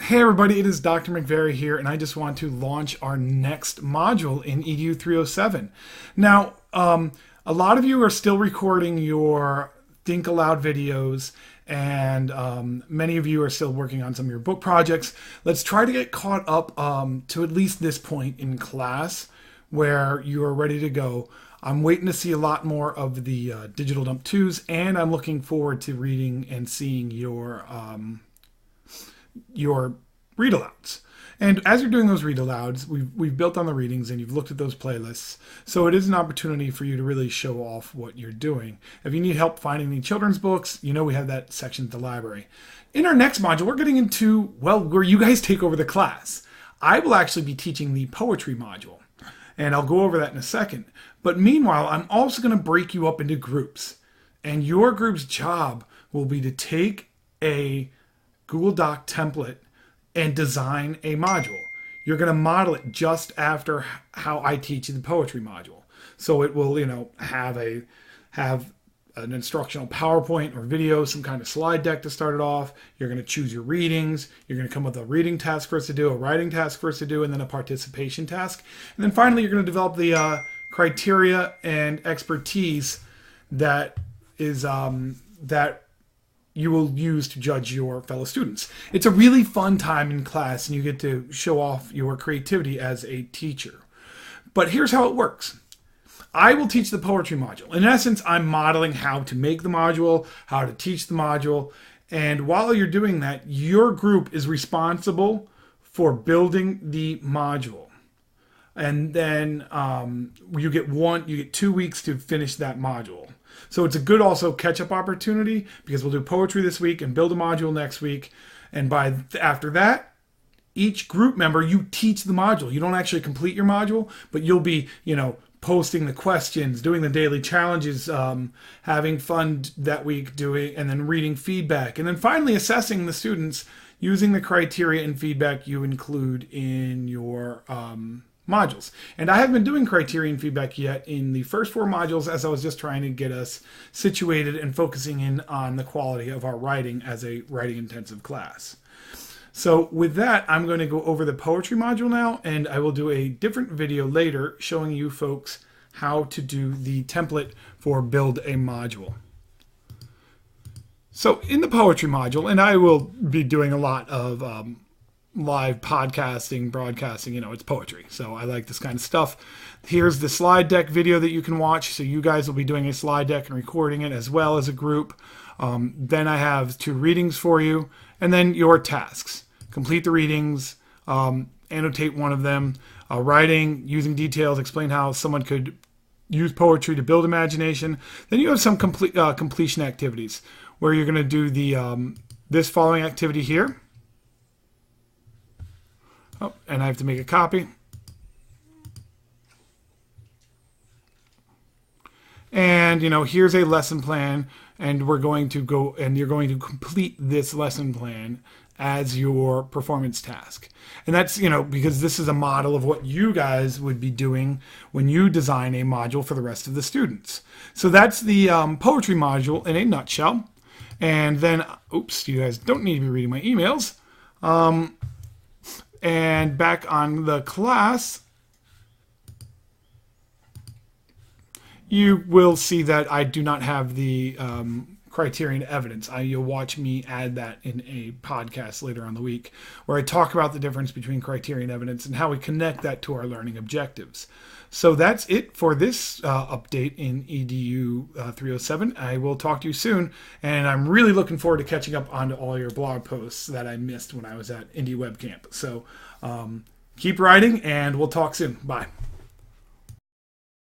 Hey everybody, it is Dr. McVeary here, and I just want to launch our next module in EDU 307. Now, a lot of you are still recording your Think Aloud videos, and many of you are still working on some of your book projects. Let's try to get caught up to at least this point in class where you are ready to go. I'm waiting to see a lot more of the Digital Dump 2s, and I'm looking forward to reading and seeing your read alouds. And as you're doing those read alouds, we've built on the readings and you've looked at those playlists. So it is an opportunity for you to really show off what you're doing. If you need help finding any children's books, you know we have that section at the library. In our next module, we're getting into, well, where you guys take over the class. I will actually be teaching the poetry module, and I'll go over that in a second. But meanwhile, I'm also going to break you up into groups. And your group's job will be to take a Google Doc template and design a module. You're going to model it just after how I teach the poetry module. So it will, have an instructional PowerPoint or video, some kind of slide deck to start it off. You're going to choose your readings. You're going to come up with a reading task for us to do, a writing task for us to do, and then a participation task. And then finally, you're going to develop the criteria and expertise that is that you will use to judge your fellow students. It's a really fun time in class, and you get to show off your creativity as a teacher. But here's how it works. I will teach the poetry module. In essence, I'm modeling how to make the module, how to teach the module, and while you're doing that, your group is responsible for building the module. And then you get 2 weeks to finish that module. So it's a good also catch-up opportunity because we'll do poetry this week and build a module next week. And after that, each group member, you teach the module. You don't actually complete your module, but you'll be, posting the questions, doing the daily challenges, having fun that week doing, and then reading feedback. And then finally assessing the students using the criteria and feedback you include in your modules. And I haven't been doing criterion feedback yet in the first 4 modules, as I was just trying to get us situated and focusing in on the quality of our writing as a writing intensive class. So with that, I'm going to go over the poetry module now, and I will do a different video later showing you folks how to do the template for build a module. So in the poetry module, and I will be doing a lot of live podcasting, broadcasting, it's poetry. So I like this kind of stuff. Here's the slide deck video that you can watch. So you guys will be doing a slide deck and recording it as well as a group. Then I have 2 readings for you, and then your tasks. Complete the readings, annotate one of them, writing, using details, explain how someone could use poetry to build imagination. Then you have some completion activities where you're going to do the this following activity here. Oh, and I have to make a copy. And, here's a lesson plan, and we're going to go, and you're going to complete this lesson plan as your performance task. And that's, because this is a model of what you guys would be doing when you design a module for the rest of the students. So that's the poetry module in a nutshell. And then, oops, you guys don't need to be reading my emails. And back on the class, you will see that I do not have the criterion evidence. You'll watch me add that in a podcast later on the week where I talk about the difference between criterion evidence and how we connect that to our learning objectives. So that's it for this update in EDU 307. I will talk to you soon, and I'm really looking forward to catching up on all your blog posts that I missed when I was at Indie Web Camp. So keep writing, and we'll talk soon. Bye.